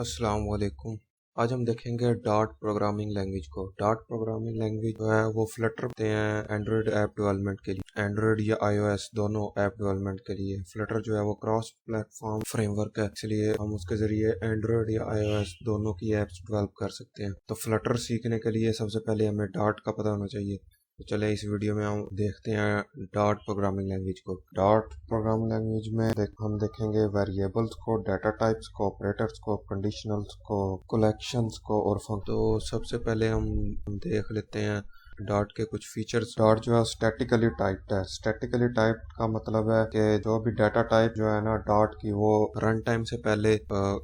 अस्सलाम वालेकुम। आज हम देखेंगे डॉट प्रोग्रामिंग लैंग्वेज को। डॉट प्रोग्रामिंग लैंग्वेज जो है वो फ्लटर होते हैं एंड्रॉयड ऐप डेवलपमेंट के लिए, एंड्रॉयड या आईओएस दोनों ऐप डेवलपमेंट के लिए। फ्लटर जो है वो क्रॉस प्लेटफॉर्म फ्रेमवर्क है, इसलिए हम उसके जरिए एंड्रॉयड या आईओएस दोनों की एप्स डेवलप कर सकते हैं। तो फ्लटर सीखने के लिए सबसे पहले हमें डॉट का पता होना चाहिए। तो चले इस वीडियो में हम देखते हैं डॉट प्रोग्रामिंग लैंग्वेज को। डॉट प्रोग्रामिंग लैंग्वेज में हम देखेंगे वेरिएबल्स को, डाटा टाइप्स को, ऑपरेटर्स को, कंडीशनल्स को, कलेक्शंस को और तो सबसे पहले हम देख लेते हैं डॉट के कुछ फीचर्स। डॉट जो है स्टैटिकली टाइप्ड है। स्टैटिकली टाइप्ड का मतलब है कि जो भी डाटा टाइप जो है ना डॉट की, वो रन टाइम से पहले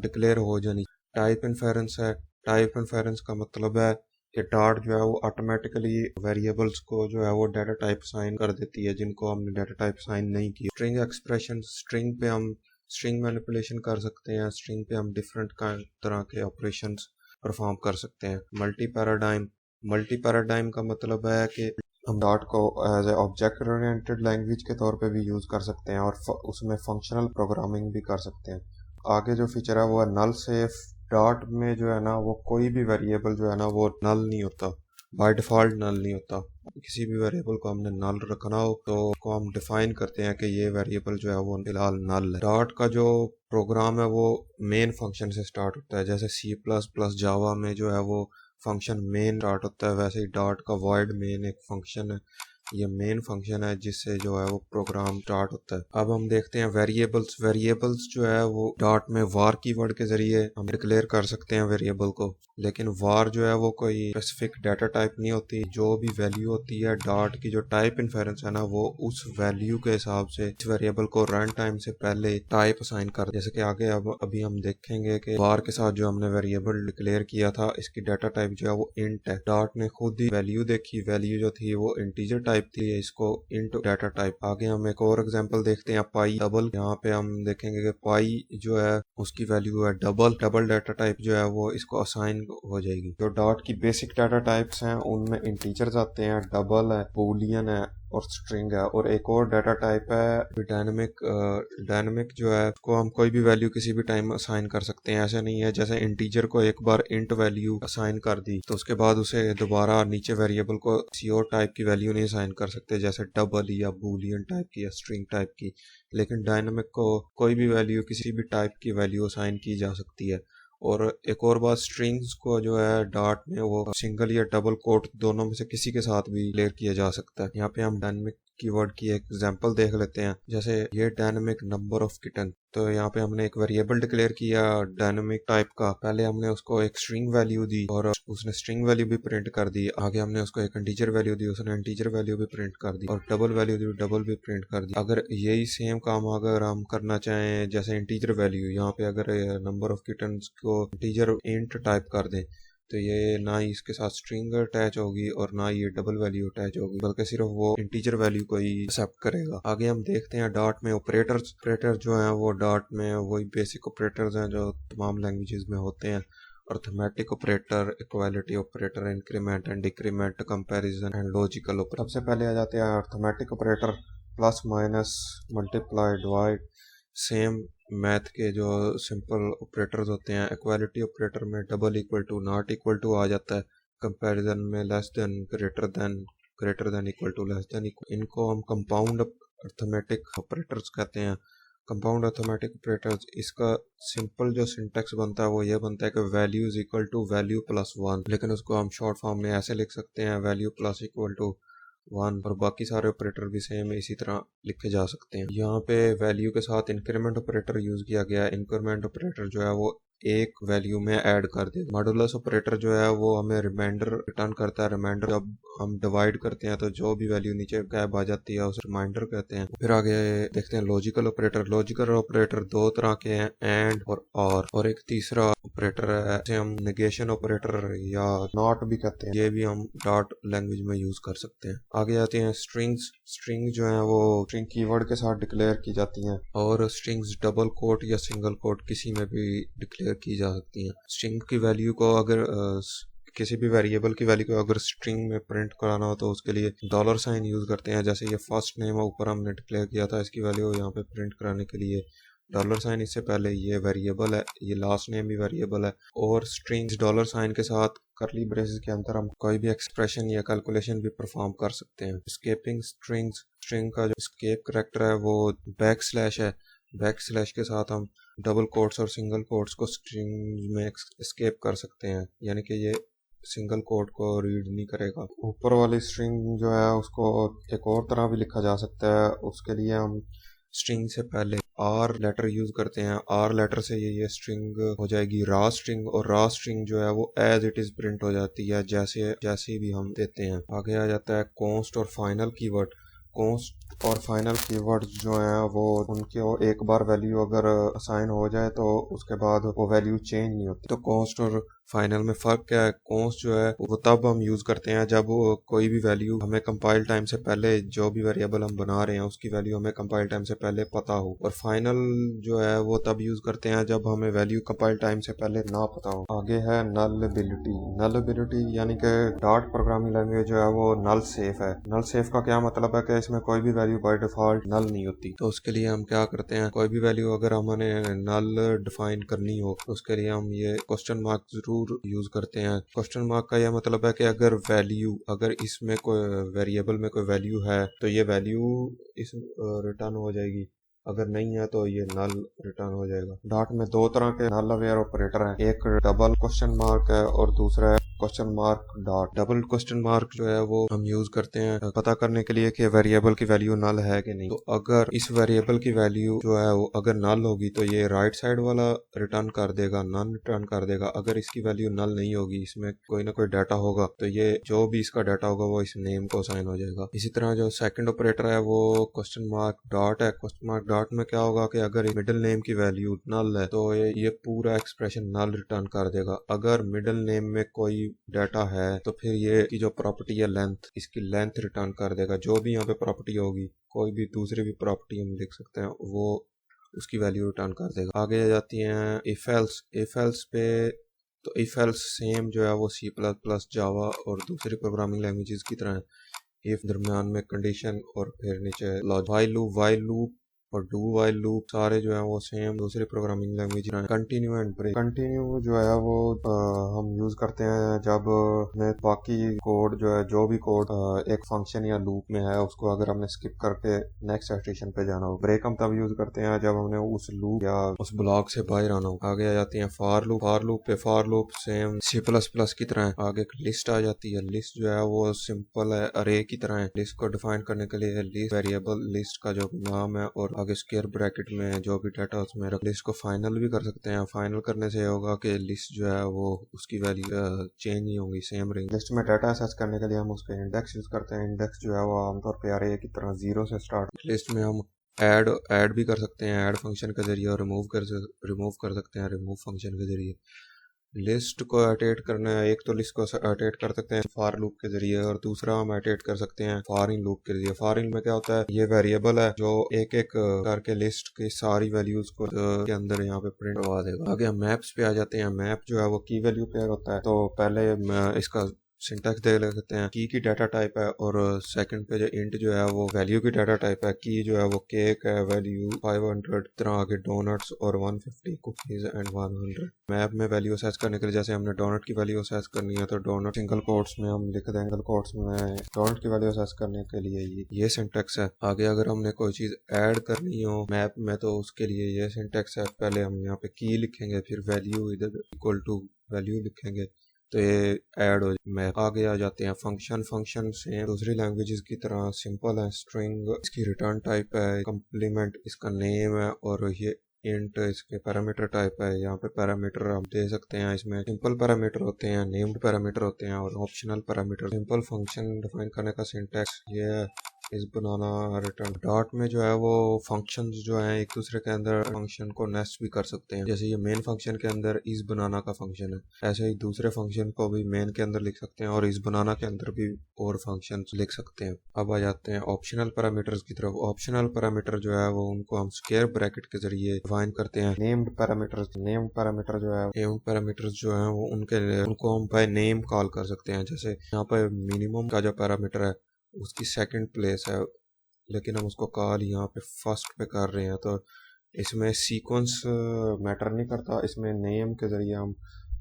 डिक्लेयर हो जानी। टाइप इन्फेरेंस है। टाइप इन्फेरेंस का मतलब है कि डॉट जो है वो ऑटोमेटिकली वेरिएबल्स को जो है वो डाटा टाइप साइन कर देती है जिनको हमने डाटा टाइप साइन नहीं की। स्ट्रिंग एक्सप्रेशन, स्ट्रिंग पे हम स्ट्रिंग मैनिपुलेशन कर सकते हैं। स्ट्रिंग पे हम डिफरेंट तरह के ऑपरेशंस परफॉर्म कर सकते हैं। मल्टी पैराडाइम, मल्टी पैराडाइम का मतलब है कि हम डॉट को as a object oriented language के तौर पे भी यूज कर सकते हैं और उसमें फंक्शनल प्रोग्रामिंग भी कर सकते हैं। आगे जो फीचर है वो है नल सेफ। डॉट में जो है ना वो कोई भी वेरिएबल जो है ना वो नल नहीं होता, बाय डिफॉल्ट नल नहीं होता। किसी भी वेरिएबल को हमने नल रखना हो तो उसको हम डिफाइन करते हैं कि ये वेरिएबल जो है वो फिलहाल नल है। डॉट का जो प्रोग्राम है वो मेन फंक्शन से स्टार्ट होता है। जैसे सी प्लस प्लस जावा में जो है वो फंक्शन मेन स्टार्ट होता है, वैसे ही डॉट का वॉइड मेन एक फंक्शन है। ये मेन फंक्शन है जिससे जो है वो प्रोग्राम स्टार्ट होता है। अब हम देखते हैं वेरिएबल्स। वेरिएबल्स जो है वो डॉट में वार कीवर्ड के जरिए हम डिक्लेयर कर सकते हैं वेरिएबल को, लेकिन वार जो है वो कोई स्पेसिफिक डाटा टाइप नहीं होती। जो भी वैल्यू होती है डॉट की, जो टाइप इन्फेरेंस है ना, वो उस वैल्यू के हिसाब से इस वेरिएबल को रन टाइम से पहले टाइप असाइन कर, जैसे कि आगे अब अभी हम देखेंगे कि वार के साथ जो हमने वेरिएबल डिक्लेयर किया था इसकी डाटा टाइप जो है वो इंट है। डॉट ने खुद ही वैल्यू देखी, वैल्यू जो थी वो इंटीजर टाइप थी, इसको इंट डाटा टाइप। आगे हम एक और एग्जांपल देखते हैं, पाई डबल। यहाँ पे हम देखेंगे कि पाई जो है उसकी वैल्यू है डबल। डबल डाटा टाइप जो है वो इसको असाइन हो जाएगी। जो डॉट की बेसिक डाटा टाइप्स हैं उनमें इंटीजर्स आते हैं, डबल है, बूलियन है और स्ट्रिंग है। और एक और डाटा टाइप है डायनेमिक। डायनेमिक जो है उसको हम कोई भी वैल्यू किसी भी टाइम असाइन कर सकते हैं। ऐसे नहीं है जैसे इंटीजर को एक बार इंट वैल्यू असाइन कर दी तो उसके बाद उसे दोबारा नीचे वेरिएबल को किसी और टाइप की वैल्यू नहीं असाइन कर सकते, जैसे डबल या बूलियन टाइप की या स्ट्रिंग टाइप की। लेकिन डायनेमिक को कोई भी वैल्यू किसी भी टाइप की वैल्यू असाइन की जा सकती है। और एक और बात, स्ट्रिंग्स को जो है डॉट में वो सिंगल या डबल कोट दोनों में से किसी के साथ भी क्लियर किया जा सकता है। यहाँ पे हम डायनेमिक कीवर्ड की एक एग्जांपल देख लेते हैं। जैसे ये डायनेमिक नंबर ऑफ किटन, तो यहाँ पे हमने एक वेरिएबल डिक्लेयर किया डायनेमिक टाइप का। पहले हमने उसको एक स्ट्रिंग वैल्यू दी और उसने स्ट्रिंग वैल्यू भी प्रिंट कर दी। आगे हमने उसको एक इंटीजर वैल्यू दी, उसने इंटीजर वैल्यू भी प्रिंट कर दी। और डबल वैल्यू दी, डबल भी प्रिंट कर दी। अगर यही सेम काम अगर हम करना चाहें जैसे इंटीजर वैल्यू, यहाँ पे अगर नंबर ऑफ किटन्स को इंटीजर इंट टाइप कर दें तो ये ना ही इसके साथ स्ट्रिंग अटैच होगी और ना ही ये डबल वैल्यू अटैच होगी, बल्कि सिर्फ वो इंटीजर वैल्यू को ही एक्सेप्ट करेगा। आगे हम देखते हैं डॉट में ऑपरेटर्स। ऑपरेटर जो है वो डॉट में वही बेसिक ऑपरेटर्स हैं जो तमाम लैंग्वेजेस में होते हैं। Arithmetic operator, equality operator, increment and decrement, comparison and logical operator. सबसे पहले आ जाते हैं arithmetic operator. Plus, minus, multiply, divide, same math के जो सिंपल ऑपरेटर्स होते हैं। इक्वालिटी ऑपरेटर में double equal to, not equal to आ जाता है। कंपैरिजन में less than, greater than equal to, less than equal. इनको हम कंपाउंड अर्थमेटिक ऑपरेटर्स कहते हैं। कंपाउंड अर्थमेटिक ऑपरेटर्स, इसका सिंपल जो सिंटेक्स बनता है वो ये बनता है कि value is equal to value plus one, लेकिन उसको हम शॉर्ट फॉर्म में ऐसे लिख सकते हैं, value plus equal to one. और बाकी सारे ऑपरेटर भी सेम इसी तरह लिखे जा सकते हैं। यहाँ पे वैल्यू के साथ इंक्रीमेंट ऑपरेटर यूज किया गया है। इंक्रीमेंट ऑपरेटर जो है वो एक वैल्यू में ऐड कर दे। मॉडुलस ऑपरेटर जो है वो हमें रिमाइंडर रिटर्न करता है। रिमाइंडर जब हम डिवाइड करते हैं तो जो भी वैल्यू नीचे गायब आ जाती है उसे रिमाइंडर कहते हैं। फिर आगे देखते हैं लॉजिकल ऑपरेटर। लॉजिकल ऑपरेटर दो तरह के हैं, एंड और एक तीसरा ऑपरेटर है जिसे हम नेगेशन ऑपरेटर या नॉट भी कहते हैं। ये भी हम डॉट लैंग्वेज में यूज कर सकते हैं। आगे आते हैं स्ट्रिंग्स। स्ट्रिंग जो है वो स्ट्रिंग कीवर्ड के साथ डिक्लेयर की जाती हैं और स्ट्रिंग्स डबल कोट या सिंगल कोट किसी में भी डिक्लेयर की जा सकती हैं। स्ट्रिंग की वैल्यू को अगर किसी भी वेरिएबल की वैल्यू को अगर स्ट्रिंग में प्रिंट कराना हो तो उसके लिए डॉलर साइन यूज करते हैं। जैसे ये फर्स्ट नेम ऊपर हमने डिक्लेयर किया था, इसकी वैल्यू यहाँ पे प्रिंट कराने के लिए डॉलर साइन इससे पहले ये वेरिएबल है, ये लास्ट नेम भी वेरिएबल है। और स्ट्रिंग्स डॉलर साइन के साथ करली ब्रेसेस के अंदर हम कोई भी एक्सप्रेशन या कैलकुलेशन भी परफॉर्म कर सकते हैं। स्केपिंग स्ट्रिंग्स, स्ट्रिंग का जो स्केप करैक्टर है वो बैक स्लैश है। बैक स्लैश के साथ हम डबल कोट्स और सिंगल कोट्स को स्ट्रिंग में स्केप कर सकते हैं, यानी कि ये सिंगल कोट को रीड नहीं करेगा। ऊपर वाली स्ट्रिंग जो है उसको एक और तरह भी लिखा जा सकता है। उसके लिए हम स्ट्रिंग से पहले आर लेटर यूज करते हैं। आर लेटर से ये स्ट्रिंग हो जाएगी रा स्ट्रिंग, और रा स्ट्रिंग जो है वो एज इट इज प्रिंट हो जाती है जैसे जैसे भी हम देते हैं। आगे आ जाता है कॉन्स्ट और फाइनल कीवर्ड। कॉन्स्ट और फाइनल कीवर्ड्स जो हैं वो उनके एक बार वैल्यू अगर असाइन हो जाए तो उसके बाद वो वैल्यू चेंज नहीं होती। तो कॉन्स्ट और फाइनल में फ़र्क क्या है? कॉन्स्ट जो है वो तब हम यूज़ करते हैं जब वो कोई भी वैल्यू हमें कंपाइल टाइम से पहले, जो भी वेरिएबल हम बना रहे हैं उसकी वैल्यू हमें कंपाइल टाइम से पहले पता हो। और फाइनल जो है वो तब यूज़ करते हैं जब हमें वैल्यू कंपाइल टाइम से पहले ना पता हो। आगे है नलबिलिटी। नलबिलिटी यानी कि डॉट प्रोग्रामिंग लैंग्वेज जो है वो नल सेफ है। नल सेफ का क्या मतलब है कि इसमें कोई भी वैल्यू बाय डिफॉल्ट नल नहीं होती। तो उसके लिए हम क्या करते हैं, कोई भी वैल्यू अगर हमने नल डिफाइन करनी हो तो उसके लिए हम ये क्वेश्चन मार्क जरूर यूज करते हैं। क्वेश्चन मार्क का यह मतलब है कि अगर वैल्यू, अगर इसमें कोई वेरिएबल में कोई वैल्यू है तो ये वैल्यू इस रिटर्न हो जाएगी, अगर नहीं है तो ये नल रिटर्न हो जाएगा। डॉट में दो तरह के नल अवेयर ऑपरेटर हैं, एक डबल क्वेश्चन मार्क है और दूसरा है question mark dot. Double question mark जो है वो हम यूज करते हैं पता करने के लिए कि वेरिएबल की वैल्यू नल है कि नहीं। तो अगर इस वेरिएबल की वैल्यू जो है वो अगर नल होगी तो ये राइट साइड वाला रिटर्न कर देगा, नन रिटर्न कर देगा। अगर इसकी वैल्यू नल नहीं होगी, इसमें कोई ना कोई डाटा होगा, तो ये जो भी इसका डाटा होगा वो इस नेम को असाइन हो जाएगा। इसी तरह जो सेकंड ऑपरेटर है वो क्वेश्चन मार्क डॉट है। क्वेश्चन मार्क डॉट में क्या होगा कि अगर मिडिल नेम की वैल्यू नल है तो ये पूरा एक्सप्रेशन नल रिटर्न कर देगा। अगर मिडिल नेम में कोई डाटा है तो फिर ये की जो प्रॉपर्टी है लेंथ, इसकी लेंथ रिटर्न कर देगा। जो भी यहाँ पे प्रॉपर्टी होगी, कोई भी दूसरी भी प्रॉपर्टी हम लिख सकते हैं, वो उसकी वैल्यू रिटर्न कर देगा। आगे आ जाती हैं इफ एल्स। इफ एल्स पे तो इफ एल्स सेम जो है वो सी प्लस प्लस, जावा और दूसरी प्रोग्रामिंग लैंग्वेजेस की तरह है। इफ दरमियान में कंडीशन और फिर नीचे लॉजिक। वाइल लूप और डू वाइल लूप सारे जो है वो सेम दूसरी प्रोग्रामिंग लैंग्वेज है। Continue and break. कंटिन्यू जो है वो हम यूज करते हैं जब में बाकी कोड जो है, जो भी कोड एक फंक्शन या लूप में है उसको अगर हमने स्किप करके नेक्स्ट स्टेशन पे जाना हो। ब्रेक हम तब यूज करते हैं जब हमने उस लूप या उस ब्लॉक से बाहर आना हो। आगे आ जाती है फॉर लूप। फॉर लूप पे for loop same C plus plus की तरह है। आगे लिस्ट आ जाती है। लिस्ट जो है वो सिंपल है, अरे की तरह है। लिस्ट को डिफाइन करने के लिए लिस्ट वेरिएबल लिस्ट का जो नाम है और आगे स्क्वायर ब्रैकेट में जो भी डाटा उसमें रख। लिस्ट को फाइनल भी कर सकते हैं। फाइनल करने से होगा कि लिस्ट जो है वो उसकी वैल्यू चेंज नहीं होगी, सेम रहेगी। लिस्ट में डाटा सर्च करने के लिए हम उसके इंडेक्स यूज करते हैं। इंडेक्स जो है वो आमतौर पर अरे की तरह 0 से स्टार्ट। लिस्ट में हम ऐड भी कर सकते हैं, ऐड फंक्शन के जरिए, और रिमूव कर सकते हैं रिमूव फंक्शन के जरिए। लिस्ट को अटेट करना है, एक तो लिस्ट को अटेट कर सकते हैं फॉर लूप के जरिए और दूसरा हम अटेट कर सकते हैं फॉरिन लूप के जरिए। फॉरिन में क्या होता है, ये वेरिएबल है जो एक एक करके लिस्ट की सारी वैल्यूज को के अंदर यहाँ पे प्रिंट करवा देगा। आगे हम मैप्स पे आ जाते हैं। मैप जो है वो की वैल्यू पे होता है। तो पहले इसका सिंटैक्स देख लेते हैं। की डाटा टाइप है और सेकंड पे जो इंट जो है वो वैल्यू की डाटा टाइप है। की जो है वो केक है, वैल्यू 500, तरह आगे डोनट्स और 150 कुकीज एंड 100। मैप में वैल्यू असेस करने के लिए जैसे हमने डोनट की वैल्यू असेस करनी है तो डोनट सिंगल कोट्स में हम लिख देंगे, सिंगल कोट्स में डोनट की वैल्यू असेस करने के लिए ये सिंटैक्स है। आगे अगर हमने कोई चीज ऐड करनी हो मैप में तो उसके लिए ये सिंटैक्स है। पहले हम यहाँ पे की लिखेंगे, फिर वैल्यू इधर इक्वल टू वैल्यू लिखेंगे तो ये ऐड हो जाए। आगे आ जाते हैं फंक्शन। फंक्शन से दूसरी लैंग्वेजेस की तरह सिंपल है। स्ट्रिंग इसकी रिटर्न टाइप है, कम्प्लीमेंट इसका नेम है और ये इंट इसके पैरामीटर टाइप है। यहाँ पे पैरामीटर आप दे सकते हैं। इसमें सिंपल पैरामीटर होते हैं, नेम्ड पैरामीटर होते हैं और optional parameter. Simple function define करने का सिंटैक्स ये है, इस बनाना रिटर्न। डॉट में जो है वो फंक्शंस जो है एक दूसरे के अंदर फंक्शन को नेस्ट भी कर सकते हैं। जैसे ये मेन फंक्शन के अंदर इस बनाना का फंक्शन है, ऐसे ही दूसरे फंक्शन को भी मेन के अंदर लिख सकते हैं और इस बनाना के अंदर भी और फंक्शन लिख सकते हैं। अब आ जाते हैं ऑप्शनल पैरामीटर्स की तरफ। ऑप्शनल पैरामीटर जो है वो उनको हम स्क्वायर ब्रैकेट के जरिए डिफाइन करते हैं। नेम्ड पैरामीटर्स, नेम्ड पैरामीटर जो है, नेम्ड पैरामीटर्स जो है वो उनको हम बाय नेम कॉल कर सकते हैं। जैसे यहाँ पे मिनिमम का जो पैरामीटर है उसकी सेकंड प्लेस है, लेकिन हम उसको कॉल यहाँ पे फर्स्ट पे कर रहे हैं तो इसमें सीक्वेंस मैटर नहीं करता, इसमें नेम के ज़रिए हम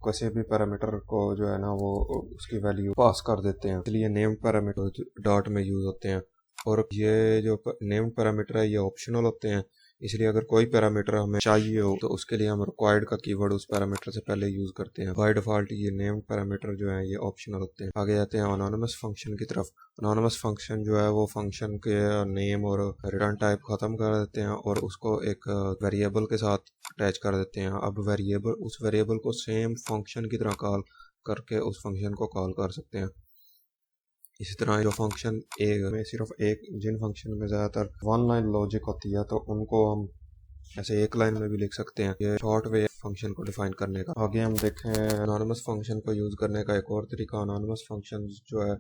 किसी भी पैरामीटर को जो है ना वो उसकी वैल्यू पास कर देते हैं, इसलिए नेम्ड पैरामीटर डॉट में यूज़ होते हैं। और ये जो नेम्ड पैरामीटर है ये ऑप्शनल होते हैं, इसलिए अगर कोई पैरामीटर हमें चाहिए हो तो उसके लिए हम रिक्वायर्ड का कीवर्ड उस पैरामीटर से पहले यूज़ करते हैं। बाय डिफ़ॉल्ट ये नेम्ड पैरामीटर जो है ये ऑप्शनल होते हैं। आगे जाते हैं अनोनिमस फंक्शन की तरफ। अनोनिमस फंक्शन जो है वो फंक्शन के नेम और रिटर्न टाइप ख़त्म कर देते हैं और उसको एक वेरिएबल के साथ अटैच कर देते हैं। अब उस वेरिएबल को सेम फंक्शन की तरह कॉल करके उस फंक्शन को कॉल कर सकते हैं। इसी तरह जो फंक्शन एक में सिर्फ एक, जिन फंक्शन में ज़्यादातर वन लाइन लॉजिक होती है तो उनको हम ऐसे एक लाइन में भी लिख सकते हैं। ये शॉर्ट वे फंक्शन को डिफाइन करने का। आगे हम देखें अनोनिमस फंक्शन को यूज़ करने का एक और तरीका। अनोनिमस फंक्शन जो है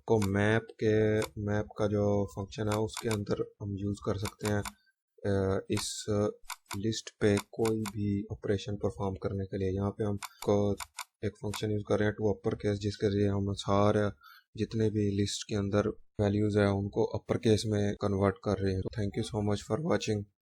को मैप का जो फंक्शन है उसके अंदर हम यूज़ कर सकते हैं इस लिस्ट पे कोई भी ऑपरेशन परफॉर्म करने के लिए। यहाँ पे हम को एक फंक्शन यूज़ कर रहे हैं टू अपर केस, जिसके जरिए हम सारे जितने भी लिस्ट के अंदर वैल्यूज़ है उनको अपर केस में कन्वर्ट कर रहे हैं। तो thank you so much for watching.